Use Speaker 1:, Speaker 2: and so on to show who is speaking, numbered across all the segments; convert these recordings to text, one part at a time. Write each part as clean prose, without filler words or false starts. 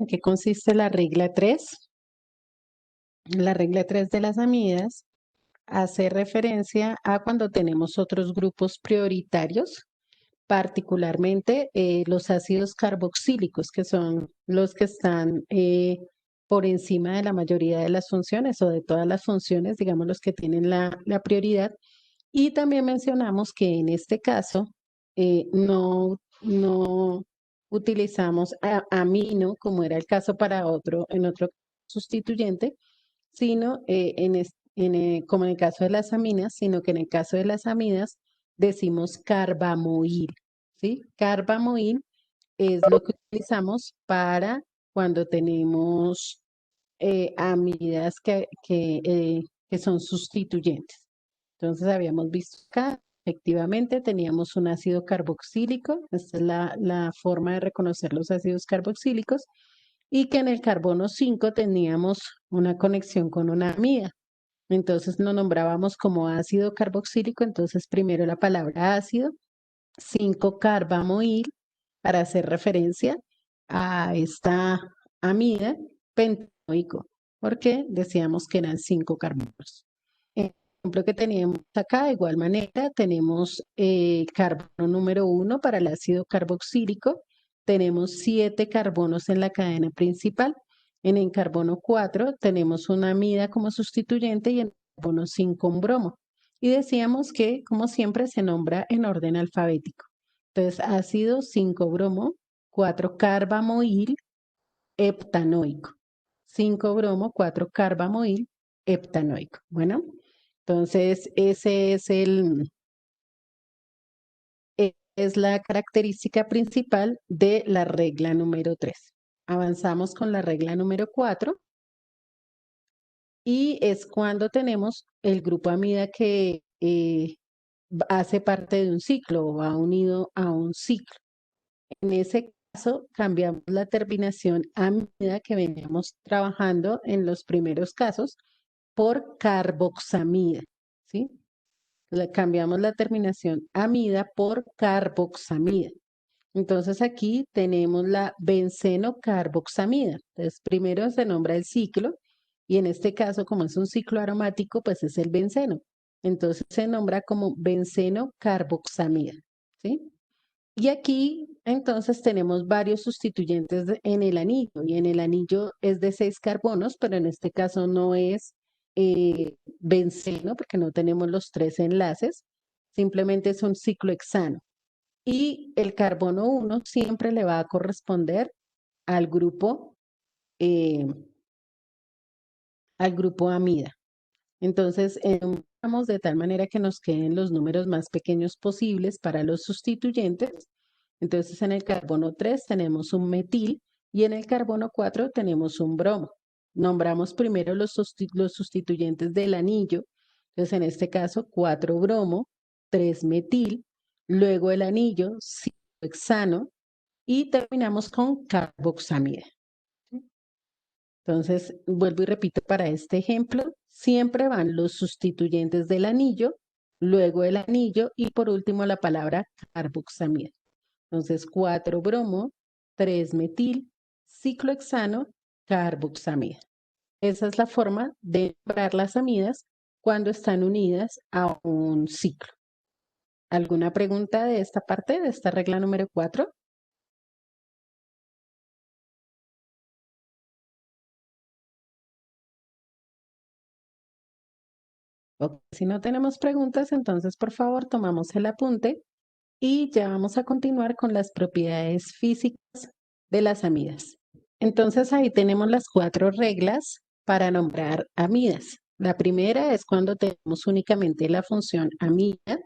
Speaker 1: en qué consiste la regla 3. La regla 3 de las amidas hace referencia a cuando tenemos otros grupos prioritarios, particularmente los ácidos carboxílicos, que son los que están por encima de la mayoría de las funciones o de todas las funciones, digamos los que tienen la prioridad. Y también mencionamos que en este caso no utilizamos amino, como era el caso para en otro sustituyente, sino como en el caso de las aminas, sino que en el caso de las amidas decimos carbamoil, ¿sí? Carbamoil es lo que utilizamos para cuando tenemos amidas que son sustituyentes. Entonces habíamos visto acá, efectivamente teníamos un ácido carboxílico, esta es la forma de reconocer los ácidos carboxílicos, y que en el carbono 5 teníamos una conexión con una amida. Entonces lo nombrábamos como ácido carboxílico, entonces primero la palabra ácido, 5-carbamoil, para hacer referencia a esta amida pentanoico, porque decíamos que eran 5 carbonos. El ejemplo que teníamos acá, de igual manera, tenemos carbono número 1 para el ácido carboxílico, tenemos 7 carbonos en la cadena principal. En el carbono 4 tenemos una amida como sustituyente y en el carbono 5 un bromo. Y decíamos que, como siempre, se nombra en orden alfabético. Entonces, ácido 5-bromo, 4-carbamoil, heptanoico. 5-bromo, 4-carbamoil, heptanoico. Bueno, entonces ese es la característica principal de la regla número 3. Avanzamos con la regla número 4 y es cuando tenemos el grupo amida que hace parte de un ciclo o va unido a un ciclo. En ese caso, cambiamos la terminación amida que veníamos trabajando en los primeros casos por carboxamida, ¿sí? Cambiamos la terminación amida por carboxamida. Entonces aquí tenemos la benceno-carboxamida. Entonces primero se nombra el ciclo y en este caso, como es un ciclo aromático, pues es el benceno. Entonces se nombra como benceno-carboxamida, ¿sí? Y aquí entonces tenemos varios sustituyentes en el anillo y en el anillo es de 6 carbonos, pero en este caso no es benceno porque no tenemos los 3 enlaces, simplemente es un ciclohexano. Y el carbono 1 siempre le va a corresponder al eh, grupo amida. Entonces, vamos de tal manera que nos queden los números más pequeños posibles para los sustituyentes. Entonces, en el carbono 3 tenemos un metil y en el carbono 4 tenemos un bromo. Nombramos primero los sustituyentes del anillo. Entonces, en este caso, 4-bromo, 3-metil, luego el anillo, 5-hexano y terminamos con carboxamida. Entonces, vuelvo y repito para este ejemplo, siempre van los sustituyentes del anillo, luego el anillo y por último la palabra carboxamida. Entonces, 4-bromo, 3-metil, ciclohexano, carboxamida. Esa es la forma de nombrar las amidas cuando están unidas a un ciclo. ¿Alguna pregunta de esta parte, de esta regla número 4? Si no tenemos preguntas, entonces por favor tomamos el apunte y ya vamos a continuar con las propiedades físicas de las amidas. Entonces ahí tenemos las 4 reglas para nombrar amidas. La primera es cuando tenemos únicamente la función amida.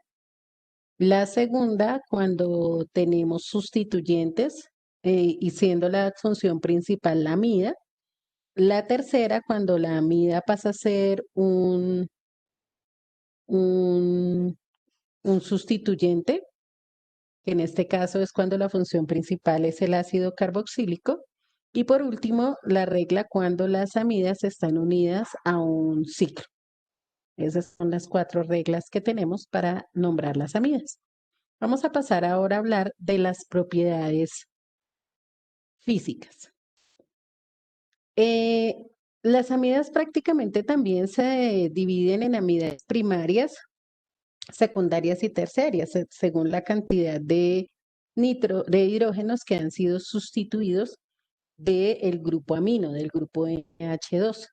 Speaker 1: La segunda, cuando tenemos sustituyentes y siendo la función principal la amida. La tercera, cuando la amida pasa a ser un, un sustituyente, que en este caso es cuando la función principal es el ácido carboxílico. Y por último, la regla cuando las amidas están unidas a un ciclo. Esas son las 4 reglas que tenemos para nombrar las amidas. Vamos a pasar ahora a hablar de las propiedades físicas. Eh, las amidas prácticamente también se dividen en amidas primarias, secundarias y terciarias, según la cantidad de hidrógenos que han sido sustituidos del grupo amino, del grupo NH2.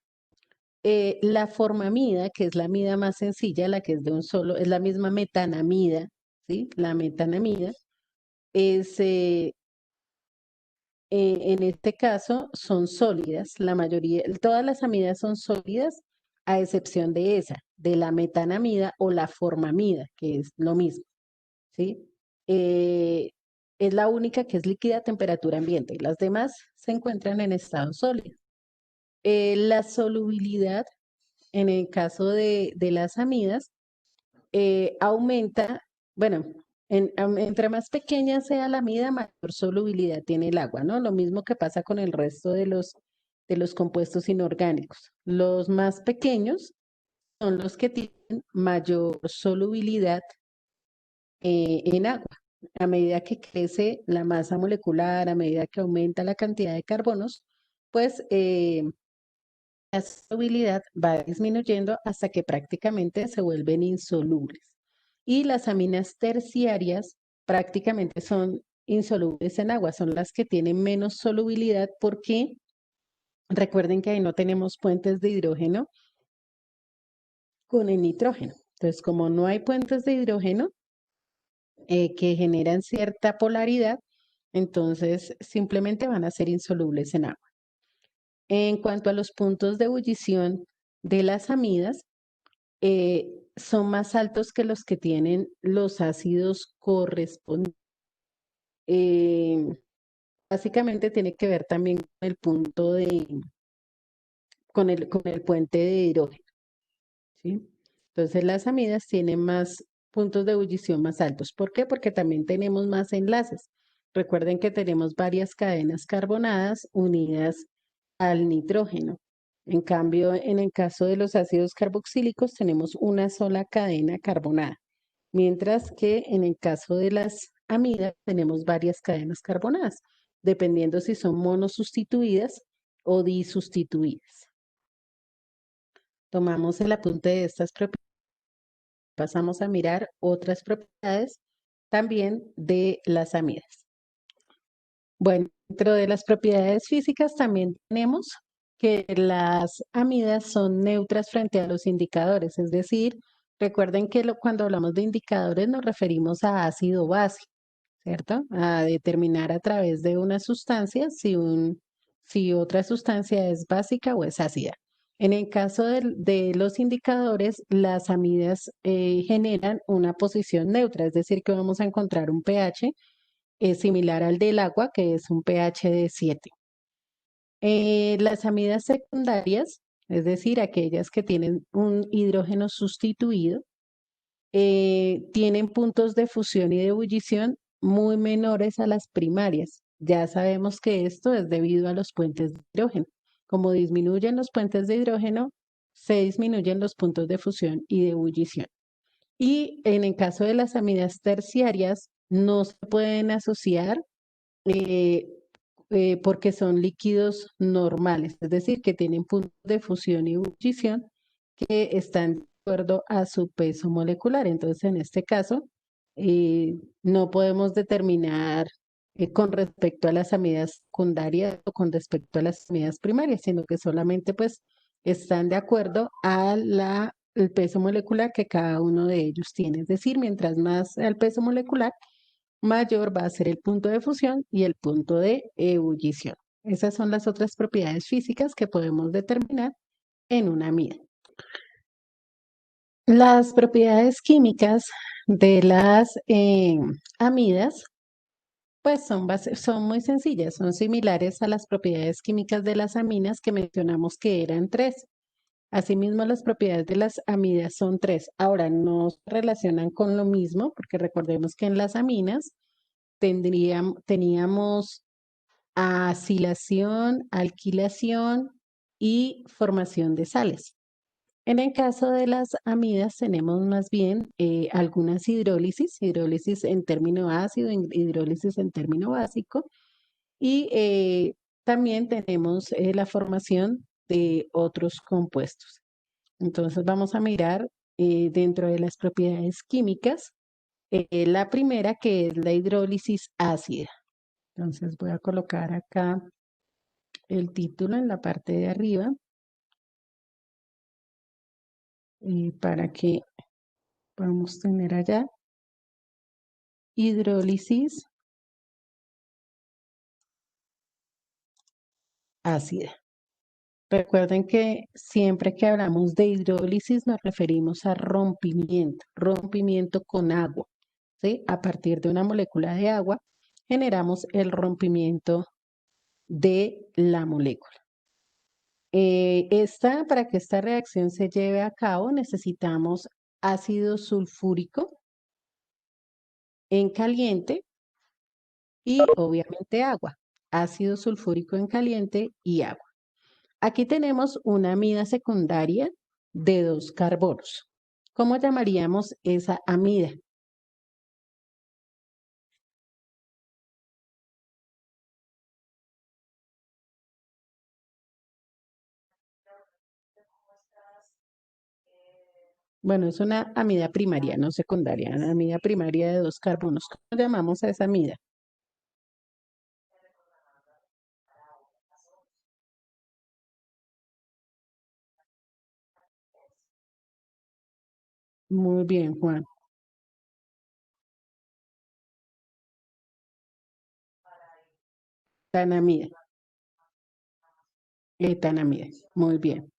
Speaker 1: La formamida, que es la amida más sencilla, la que es de un solo, es la misma metanamida, ¿sí? La metanamida es, en este caso, son sólidas. La mayoría, todas las amidas son sólidas, a excepción de esa, de la metanamida o la formamida, que es lo mismo, ¿sí? Eh, es la única que es líquida a temperatura ambiente. Las demás se encuentran en estado sólido. La solubilidad, en el caso de las amidas, aumenta, bueno, entre más pequeña sea la amida, mayor solubilidad tiene el agua, ¿no? Lo mismo que pasa con el resto de los compuestos inorgánicos. Los más pequeños son los que tienen mayor solubilidad en agua. A medida que crece la masa molecular, a medida que aumenta la cantidad de carbonos, pues la solubilidad va disminuyendo hasta que prácticamente se vuelven insolubles. Y las aminas terciarias prácticamente son insolubles en agua, son las que tienen menos solubilidad porque recuerden que ahí no tenemos puentes de hidrógeno con el nitrógeno. Entonces, como no hay puentes de hidrógeno que generan cierta polaridad, entonces simplemente van a ser insolubles en agua. En cuanto a los puntos de ebullición de las amidas, son más altos que los que tienen los ácidos correspondientes. Eh, básicamente tiene que ver también con el punto con el puente de hidrógeno, ¿sí? Entonces las amidas tienen más puntos de ebullición más altos. ¿Por qué? Porque también tenemos más enlaces. Recuerden que tenemos varias cadenas carbonadas unidas al nitrógeno. En cambio, en el caso de los ácidos carboxílicos tenemos una sola cadena carbonada, mientras que en el caso de las amidas tenemos varias cadenas carbonadas, dependiendo si son monosustituidas o disustituidas. Tomamos el apunte de estas propiedades, pasamos a mirar otras propiedades también de las amidas. Bueno, dentro de las propiedades físicas también tenemos que las amidas son neutras frente a los indicadores, es decir, recuerden que cuando hablamos de indicadores nos referimos a ácido base, ¿cierto? A determinar a través de una sustancia si otra sustancia es básica o es ácida. En el caso de los indicadores, las amidas generan una posición neutra, es decir, que vamos a encontrar un pH similar al del agua, que es un pH de 7. Las amidas secundarias, es decir, aquellas que tienen un hidrógeno sustituido, tienen puntos de fusión y de ebullición muy menores a las primarias. Ya sabemos que esto es debido a los puentes de hidrógeno. Como disminuyen los puentes de hidrógeno, se disminuyen los puntos de fusión y de ebullición. Y en el caso de las amidas terciarias, no se pueden asociar eh, porque son líquidos normales, es decir, que tienen puntos de fusión y ebullición que están de acuerdo a su peso molecular. Entonces, en este caso, no podemos determinar con respecto a las amidas secundarias o con respecto a las amidas primarias, sino que solamente pues están de acuerdo a el peso molecular que cada uno de ellos tiene. Es decir, mientras más el peso molecular, mayor va a ser el punto de fusión y el punto de ebullición. Esas son las otras propiedades físicas que podemos determinar en una amida. Las propiedades químicas de las amidas, pues son muy sencillas, son similares a las propiedades químicas de las aminas que mencionamos que eran tres. Asimismo, las propiedades de las amidas son tres. Ahora, no se relacionan con lo mismo, porque recordemos que en las aminas teníamos acilación, alquilación y formación de sales. En el caso de las amidas tenemos más bien algunas hidrólisis en término ácido, hidrólisis en término básico, y también tenemos la formación de otros compuestos. Entonces vamos a mirar dentro de las propiedades químicas, la primera que es la hidrólisis ácida. Entonces voy a colocar acá el título en la parte de arriba para que podamos tener allá hidrólisis ácida. Recuerden que siempre que hablamos de hidrólisis nos referimos a rompimiento, rompimiento con agua, ¿sí? A partir de una molécula de agua generamos el rompimiento de la molécula. Para que esta reacción se lleve a cabo necesitamos ácido sulfúrico en caliente y obviamente agua. Ácido sulfúrico en caliente y agua. Aquí tenemos una amida secundaria de 2 carbonos. ¿Cómo llamaríamos esa amida? Bueno, es una amida primaria, no secundaria, una amida primaria de 2 carbonos. ¿Cómo llamamos a esa amida? Muy bien, Juan. Etanamida. Etanamida. Muy bien.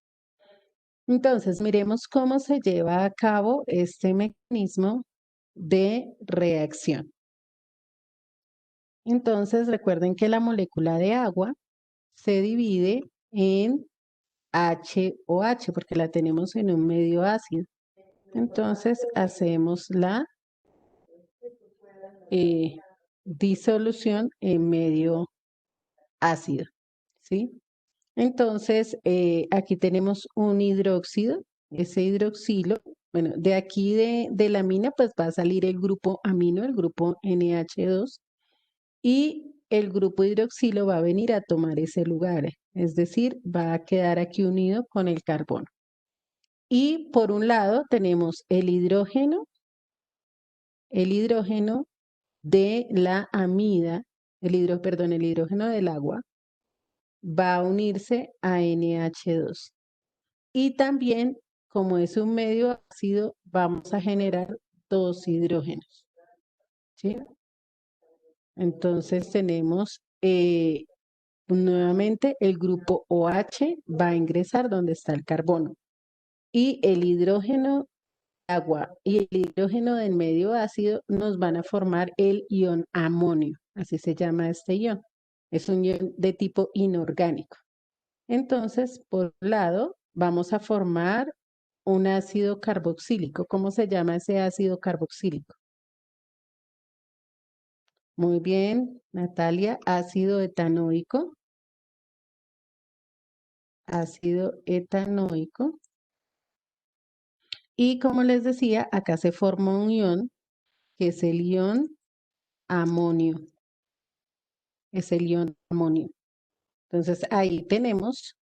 Speaker 1: Entonces, miremos cómo se lleva a cabo este mecanismo de reacción. Entonces, recuerden que la molécula de agua se divide en HOH porque la tenemos en un medio ácido. Entonces, hacemos la eh, disolución en medio ácido, ¿sí? Entonces, aquí tenemos un hidróxido, ese hidroxilo, bueno, de aquí de la amina, pues va a salir el grupo amino, el grupo NH2, y el grupo hidroxilo va a venir a tomar ese lugar, es decir, va a quedar aquí unido con el carbono. Y por un lado tenemos el hidrógeno de la amida, el hidrógeno del agua, va a unirse a NH2. Y también, como es un medio ácido, vamos a generar 2 hidrógenos, ¿sí? Entonces tenemos nuevamente el grupo OH va a ingresar donde está el carbono. Y el hidrógeno agua y el hidrógeno del medio ácido nos van a formar el ion amonio, así se llama este ion. Es un ion de tipo inorgánico. Entonces, por un lado, vamos a formar un ácido carboxílico. ¿Cómo se llama ese ácido carboxílico? Muy bien, Natalia, ácido etanoico. Ácido etanoico. Y como les decía, acá se forma un ion, que es el ion amonio. Es el ion amonio. Entonces, ahí tenemos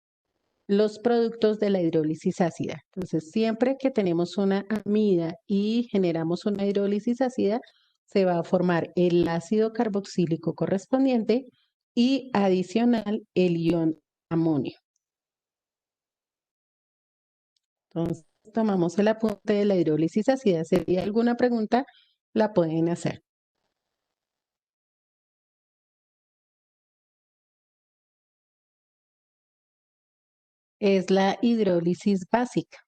Speaker 1: los productos de la hidrólisis ácida. Entonces, siempre que tenemos una amida y generamos una hidrólisis ácida, se va a formar el ácido carboxílico correspondiente y adicional el ion amonio. Entonces, tomamos el apunte de la hidrólisis ácida. Si hay alguna pregunta, la pueden hacer. Es la hidrólisis básica.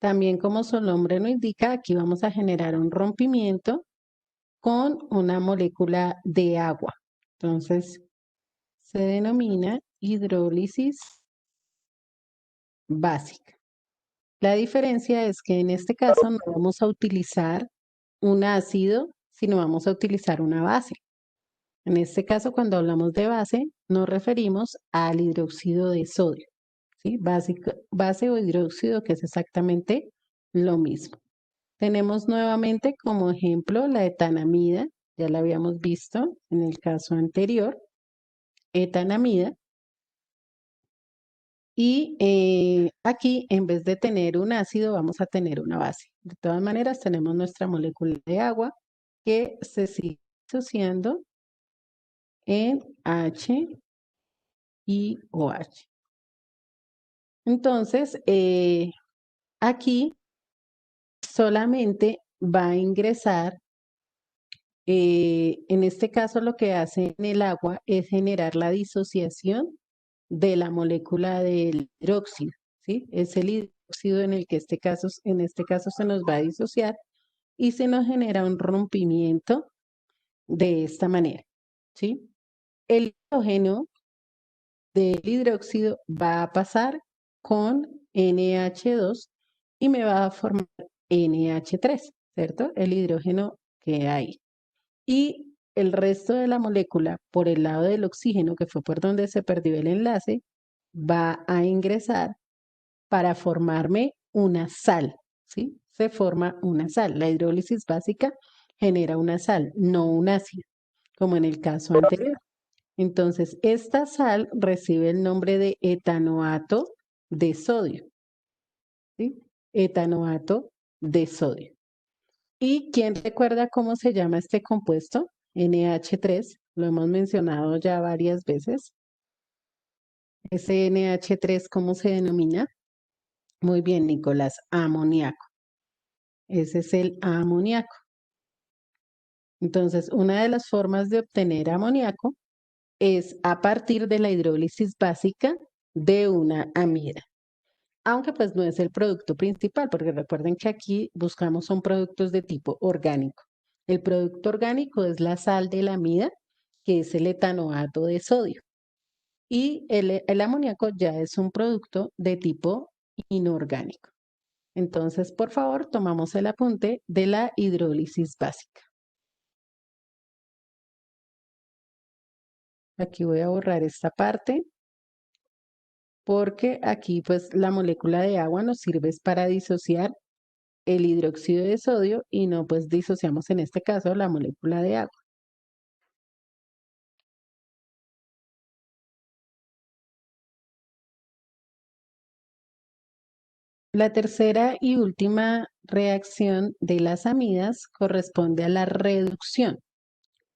Speaker 1: También como su nombre lo indica, aquí vamos a generar un rompimiento con una molécula de agua. Entonces, se denomina hidrólisis básica. La diferencia es que en este caso no vamos a utilizar un ácido, sino vamos a utilizar una base. En este caso, cuando hablamos de base, nos referimos al hidróxido de sodio, ¿sí? Base o hidróxido, que es exactamente lo mismo. Tenemos nuevamente como ejemplo la etanamida, ya la habíamos visto en el caso anterior, etanamida. Y aquí, en vez de tener un ácido, vamos a tener una base. De todas maneras, tenemos nuestra molécula de agua que se sigue asociando en H y OH. Entonces, aquí solamente va a ingresar, en este caso lo que hace en el agua es generar la disociación de la molécula del hidróxido, ¿sí? Es el hidróxido en el que en este caso se nos va a disociar y se nos genera un rompimiento de esta manera, ¿sí? El hidrógeno del hidróxido va a pasar con NH2 y me va a formar NH3, ¿cierto? El hidrógeno que hay. Y el resto de la molécula, por el lado del oxígeno, que fue por donde se perdió el enlace, va a ingresar para formarme una sal, ¿sí? Se forma una sal. La hidrólisis básica genera una sal, no un ácido, como en el caso anterior. Entonces, esta sal recibe el nombre de etanoato de sodio, ¿sí? Etanoato de sodio. ¿Y quién recuerda cómo se llama este compuesto? NH3, lo hemos mencionado ya varias veces. Ese NH3, ¿cómo se denomina? Muy bien, Nicolás, amoníaco. Ese es el amoníaco. Entonces, una de las formas de obtener amoníaco es a partir de la hidrólisis básica de una amida. Aunque pues no es el producto principal, porque recuerden que aquí buscamos son productos de tipo orgánico. El producto orgánico es la sal de la amida, que es el etanoato de sodio. Y el amoníaco ya es un producto de tipo inorgánico. Entonces, por favor, tomamos el apunte de la hidrólisis básica. Aquí voy a borrar esta parte porque aquí pues la molécula de agua nos sirve es para disociar el hidróxido de sodio y no pues disociamos en este caso la molécula de agua. La tercera y última reacción de las amidas corresponde a la reducción.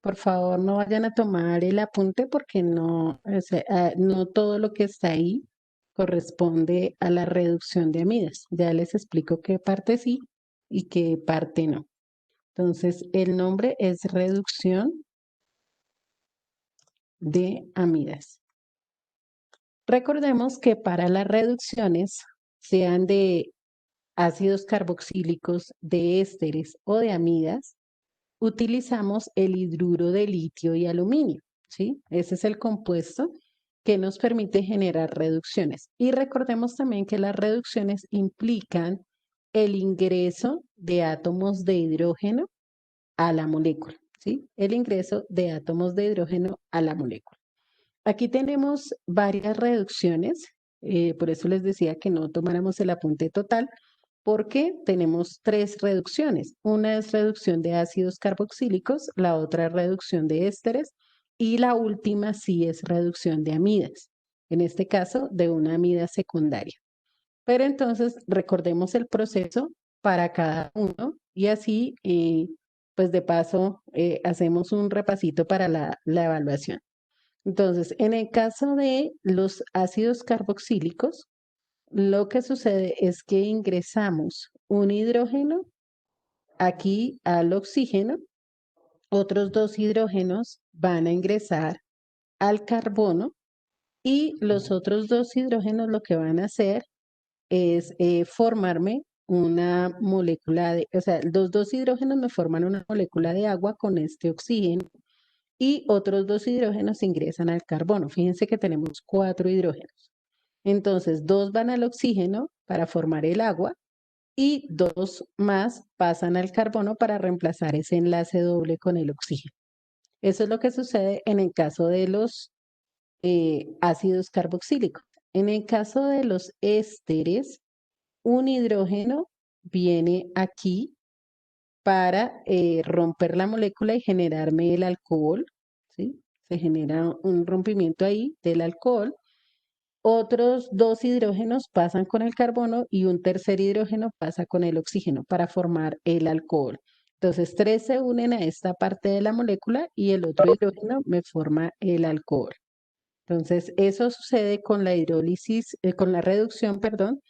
Speaker 1: Por favor, no vayan a tomar el apunte porque no, o sea, no todo lo que está ahí corresponde a la reducción de amidas. Ya les explico qué parte sí y qué parte no. Entonces, el nombre es reducción de amidas. Recordemos que para las reducciones, sean de ácidos carboxílicos, de ésteres o de amidas, utilizamos el hidruro de litio y aluminio, ¿sí? Ese es el compuesto que nos permite generar reducciones. Y recordemos también que las reducciones implican el ingreso de átomos de hidrógeno a la molécula, ¿sí? El ingreso de átomos de hidrógeno a la molécula. Aquí tenemos varias reducciones, por eso les decía que no tomáramos el apunte total, porque tenemos tres reducciones. Una es reducción de ácidos carboxílicos, la otra es reducción de ésteres y la última sí es reducción de amidas, en este caso de una amida secundaria. Pero entonces recordemos el proceso para cada uno y así, pues de paso, hacemos un repasito para la evaluación. Entonces, en el caso de los ácidos carboxílicos, lo que sucede es que ingresamos un hidrógeno aquí al oxígeno, otros dos hidrógenos van a ingresar al carbono y los otros dos hidrógenos lo que van a hacer es formarme una molécula de, o sea, los dos hidrógenos me forman una molécula de agua con este oxígeno y otros dos hidrógenos ingresan al carbono. Fíjense que tenemos cuatro hidrógenos. Entonces, dos van al oxígeno para formar el agua y dos más pasan al carbono para reemplazar ese enlace doble con el oxígeno. Eso es lo que sucede en el caso de los ácidos carboxílicos. En el caso de los ésteres, un hidrógeno viene aquí para romper la molécula y generarme el alcohol, ¿sí? Se genera un rompimiento ahí del alcohol. Otros dos hidrógenos pasan con el carbono y un tercer hidrógeno pasa con el oxígeno para formar el alcohol. Entonces, tres se unen a esta parte de la molécula y el otro hidrógeno me forma el alcohol. Entonces, eso sucede con la hidrólisis, con la reducción, perdón,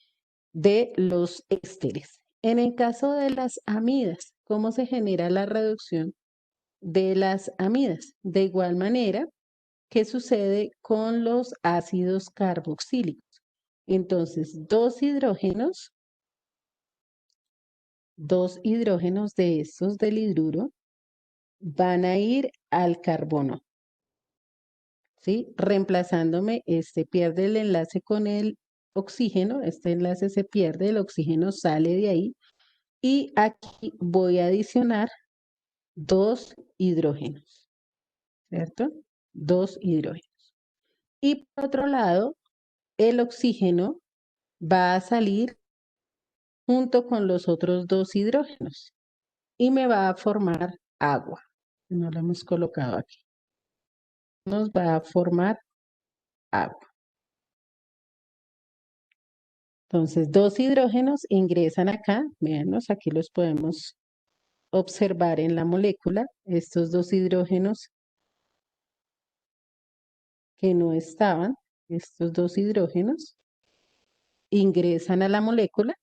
Speaker 1: de los ésteres. En el caso de las amidas, ¿cómo se genera la reducción de las amidas? De igual manera, ¿qué sucede con los ácidos carboxílicos? Entonces, dos hidrógenos de estos del hidruro van a ir al carbono, ¿sí? Reemplazándome, este pierde el enlace con el oxígeno, este enlace se pierde, el oxígeno sale de ahí y aquí voy a adicionar dos hidrógenos, ¿cierto? Dos hidrógenos. Y por otro lado, el oxígeno va a salir junto con los otros dos hidrógenos y me va a formar agua. No lo hemos colocado aquí. Nos va a formar agua. Entonces, dos hidrógenos ingresan acá. Veanos, aquí los podemos observar en la molécula. Estos dos hidrógenos que no estaban, estos dos hidrógenos, ingresan a la molécula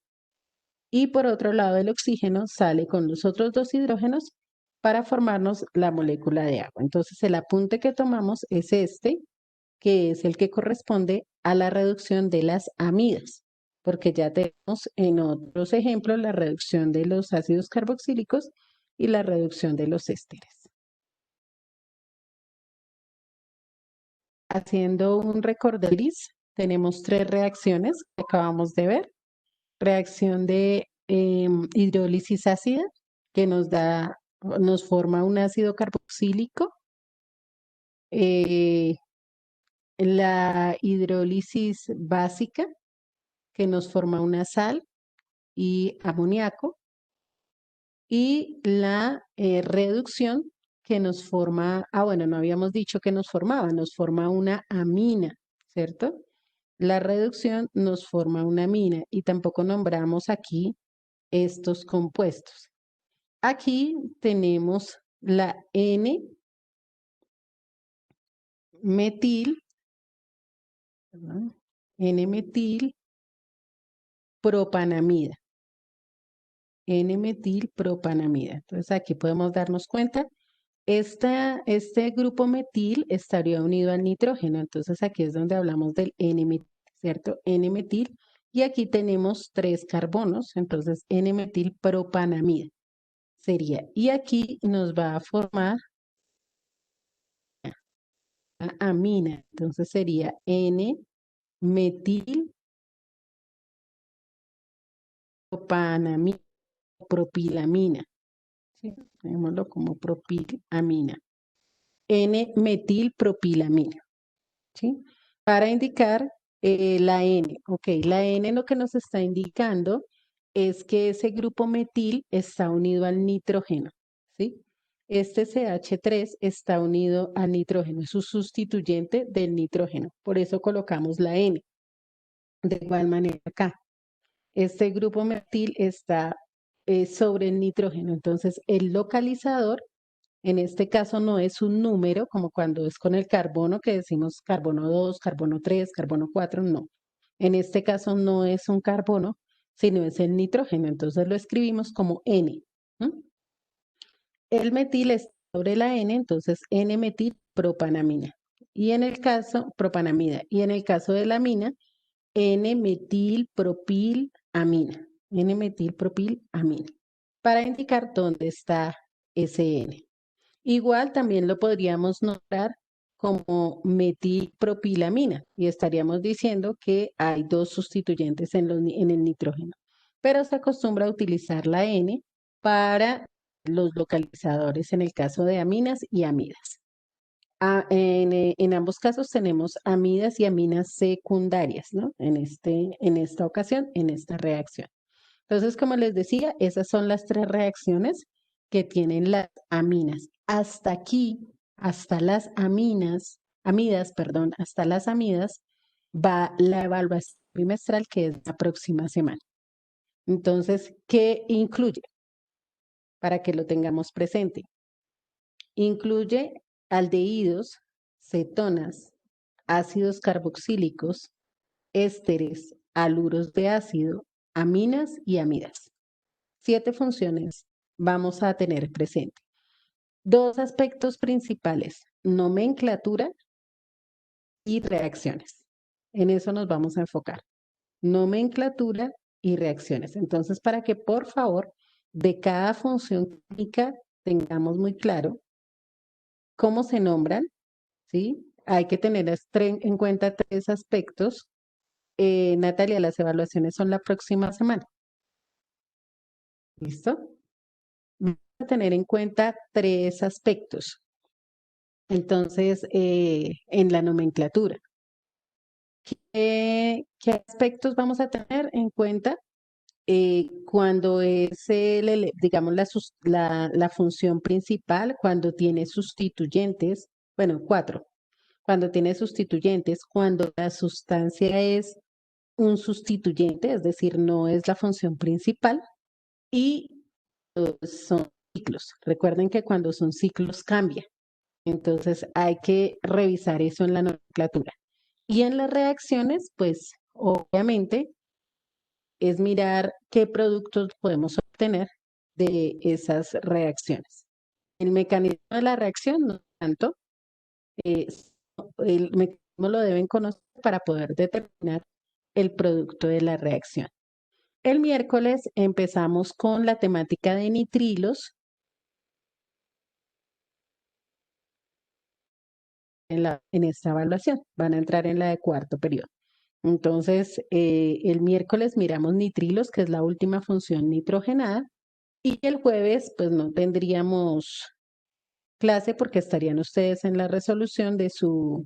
Speaker 1: y por otro lado el oxígeno sale con los otros dos hidrógenos para formarnos la molécula de agua. Entonces el apunte que tomamos es este, que es el que corresponde a la reducción de las amidas, porque ya tenemos en otros ejemplos la reducción de los ácidos carboxílicos y la reducción de los ésteres. Haciendo un recorderis, tenemos tres reacciones que acabamos de ver. Reacción de hidrólisis ácida, que nos forma un ácido carboxílico. La hidrólisis básica, que nos forma una sal y amoníaco. Y la reducción que nos forma, bueno, no habíamos dicho que nos forma una amina, ¿cierto? La reducción nos forma una amina y tampoco nombramos aquí estos compuestos. Aquí tenemos la N-metil, N-metil propanamida. N-metil propanamida. Entonces aquí podemos darnos cuenta, este grupo metil estaría unido al nitrógeno. Entonces aquí es donde hablamos del N-metil, ¿cierto? N-metil. Y aquí tenemos tres carbonos, entonces N-metil propanamida sería. Y aquí nos va a formar amina. Entonces sería N-metil propanamina, propilamina. ¿Sí? Veámoslo como propilamina. N-metilpropilamina. ¿Sí? Para indicar la N. Ok, la N lo que nos está indicando es que ese grupo metil está unido al nitrógeno. ¿Sí? Este CH3 está unido al nitrógeno, es su sustituyente del nitrógeno. Por eso colocamos la N. De igual manera acá. Este grupo metil está sobre el nitrógeno. Entonces, el localizador, en este caso, no es un número, como cuando es con el carbono, que decimos carbono 2, carbono 3, carbono 4, no. En este caso no es un carbono, sino es el nitrógeno. Entonces lo escribimos como N. El metil está sobre la N, entonces N-metilpropanamina. Y en el caso, propanamida. Y en el caso de la amina, N-metilpropilamina. N-metilpropilamina. Para indicar dónde está ese N. Igual también lo podríamos nombrar como metilpropilamina y estaríamos diciendo que hay dos sustituyentes en el nitrógeno. Pero se acostumbra a utilizar la N para los localizadores en el caso de aminas y amidas. En ambos casos tenemos amidas y aminas secundarias, ¿no? En esta ocasión, en esta reacción. Entonces, como les decía, esas son las tres reacciones que tienen las aminas. Hasta aquí, hasta las amidas, perdón, hasta las amidas, va la evaluación bimestral que es la próxima semana. Entonces, ¿qué incluye? Para que lo tengamos presente. Incluye aldehídos, cetonas, ácidos carboxílicos, ésteres, haluros de ácido, aminas y amidas. 7 funciones vamos a tener presente. 2 aspectos principales, nomenclatura y reacciones. En eso nos vamos a enfocar. Nomenclatura y reacciones. Entonces, para que por favor de cada función química tengamos muy claro cómo se nombran, ¿sí? Hay que tener en cuenta 3 aspectos. Natalia, las evaluaciones son la próxima semana. ¿Listo? Vamos a tener en cuenta 3 aspectos. Entonces, en la nomenclatura, ¿qué aspectos vamos a tener en cuenta? Cuando es, digamos, la función principal, cuando tiene sustituyentes, bueno, 4, cuando tiene sustituyentes, cuando la sustancia es un sustituyente, es decir, no es la función principal, y son ciclos. Recuerden que cuando son ciclos cambia. Entonces hay que revisar eso en la nomenclatura. Y en las reacciones, pues obviamente es mirar qué productos podemos obtener de esas reacciones. El mecanismo de la reacción, no tanto, eh, el mecanismo lo deben conocer para poder determinar el producto de la reacción. El miércoles empezamos con la temática de nitrilos en esta evaluación. Van a entrar en la de cuarto periodo. Entonces, el miércoles miramos nitrilos, que es la última función nitrogenada, y el jueves, pues no tendríamos clase porque estarían ustedes en la resolución de su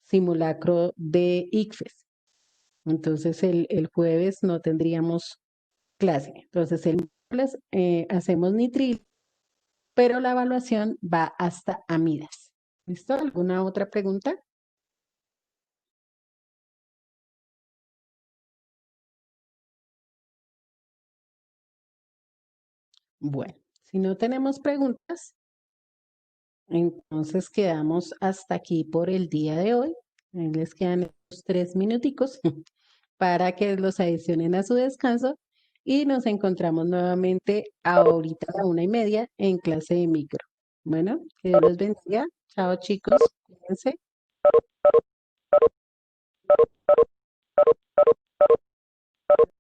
Speaker 1: simulacro de ICFES. Entonces, el jueves no tendríamos clase. Entonces, el miércoles hacemos nitril, pero la evaluación va hasta amidas. ¿Listo? ¿Alguna otra pregunta? Bueno, si no tenemos preguntas, entonces quedamos hasta aquí por el día de hoy. Ahí les quedan estos 3 minuticos para que los adicionen a su descanso y nos encontramos nuevamente ahorita a la 1:30 en clase de micro. Bueno, que Dios los bendiga. Chao chicos, cuídense.